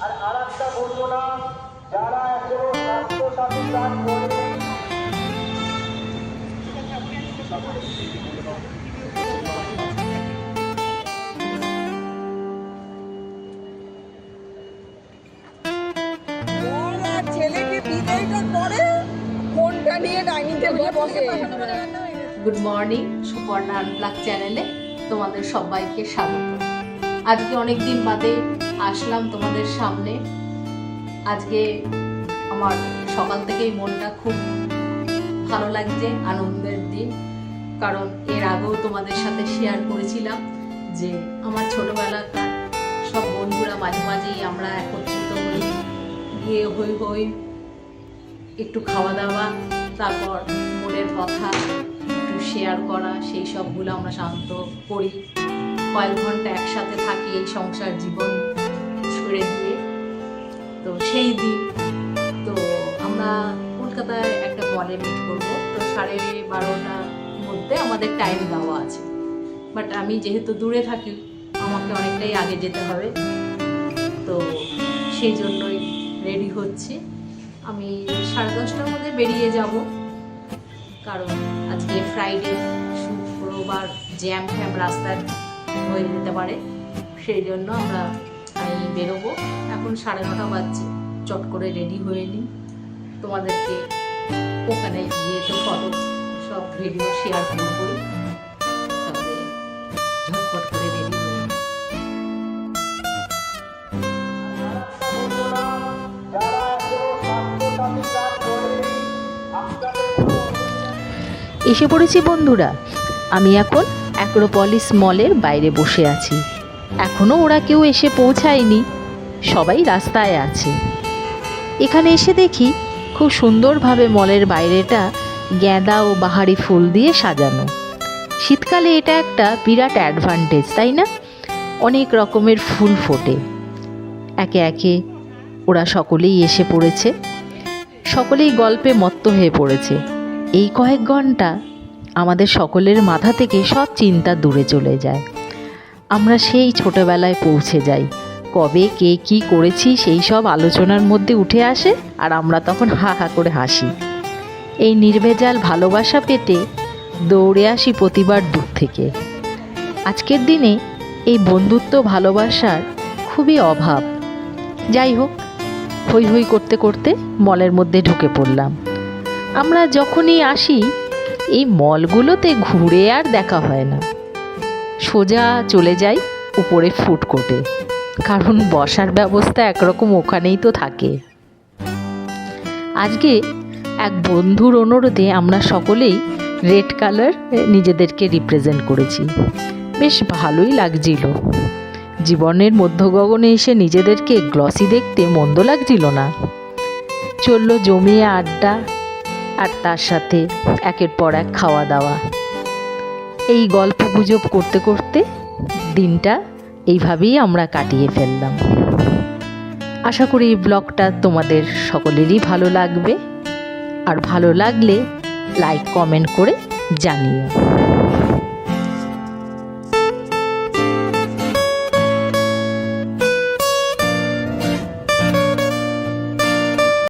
আর আরেকটা ঘোষণা, যারা এখনো স্বাস্থ্যসাথী কার্ড করেনি ছেলেকে বিদায়টা করে ফোনটা নিয়ে ডাইনিং টেবিলে বসে। গুড মর্নিং, সুপর্ণা আনপ্লাগ চ্যানেলে তোমাদের সবাইকে স্বাগত। আজকে অনেক দিন বাদে আসলাম তোমাদের সামনে। আজকে আমার সকাল থেকেই মনটা খুব ভালো লাগছে, আনন্দের দিন। কারণ এর আগেও তোমাদের সাথে শেয়ার করেছিলাম যে আমার ছোটোবেলাকার সব বন্ধুরা মাঝে মাঝেই আমরা একত্রিত হই, গিয়ে হই হই, একটু খাওয়া দাওয়া, তারপর মনের কথা একটু শেয়ার করা, সেই সবগুলো আমরা শান্ত করি। কয়েক ঘন্টা একসাথে থাকি এই সংসার জীবন ছেড়ে দিয়ে। তো সেই দিন তো আমরা কলকাতায় একটা মলে মিট করবো। তো 12:30টার মধ্যে আমাদের টাইম দেওয়া আছে, বাট আমি যেহেতু দূরে থাকি আমাকে অনেকটাই আগে যেতে হবে। তো সেই জন্যই রেডি হচ্ছি। আমি 10:30টার মধ্যে বেরিয়ে যাব, কারণ আজকে ফ্রাইডে, শুক্রবার জ্যাম ফ্যাম রাস্তায় হয়ে যেতে পারে। সেই জন্য আমি বেরোবো। এখন 9:30 বাজছে, চট করে রেডি হয়ে নিই। তোমাদেরকে ওখানে গিয়ে তো ফটো সব ভিডিও শেয়ার করবই, তবে ঝটপট করে রেডি হয়ে নিই। এসে পড়েছি বন্ধুরা। আমি এখন অ্যাক্রোপলিস মলের বাইরে বসে আছি। এখনও ওরা কেউ এসে পৌঁছায়নি, সবাই রাস্তায় আছে। এখানে এসে দেখি খুব সুন্দরভাবে মলের বাইরেটা গাঁদা ও বাহারি ফুল দিয়ে সাজানো। শীতকালে এটা একটা বিরাট অ্যাডভান্টেজ, তাই না? অনেক রকমের ফুল ফোটে। একে একে ওরা সকলেই এসে পড়েছে, সকলেই গল্পে মত্ত হয়ে পড়েছে। এই কয়েক ঘন্টা আমাদের সকলের মাথা থেকে সব চিন্তা দূরে চলে যায়। আমরা সেই ছোটোবেলায় পৌঁছে যাই। কবে কে কী করেছি সেই সব আলোচনার মধ্যে উঠে আসে, আর আমরা তখন হা হা করে হাসি। এই নির্ভেজাল ভালোবাসা পেতে দৌড়ে আসি প্রতিবার দূর থেকে। আজকের দিনে এই বন্ধুত্ব ভালোবাসার খুবই অভাব। যাই হোক, হই হই করতে করতে মলের মধ্যে ঢুকে পড়লাম। আমরা যখনই আসি এই মলগুলোতে ঘুরে আর দেখা হয় না, সোজা চলে যাই উপরে ফুড কোর্টে, কারণ বসার ব্যবস্থা একরকম ওখানেই তো থাকে। আজকে এক বন্ধুর অনুরোধে আমরা সকলেই রেড কালার নিজেদেরকে রিপ্রেজেন্ট করেছি। বেশ ভালোই লাগছিল। জীবনের মধ্যগগনে এসে নিজেদেরকে গ্লসি দেখতে মন্দ লাগছিল না। চললো জমিয়ে আড্ডা, আর তার সাথে একের পর এক খাওয়া দাওয়া। এই গল্প গুজব করতে করতে দিনটা এইভাবেই আমরা কাটিয়ে ফেললাম। আশা করি এই ব্লগটা তোমাদের সকলেরই ভালো লাগবে, আর ভালো লাগলে লাইক কমেন্ট করে জানিও।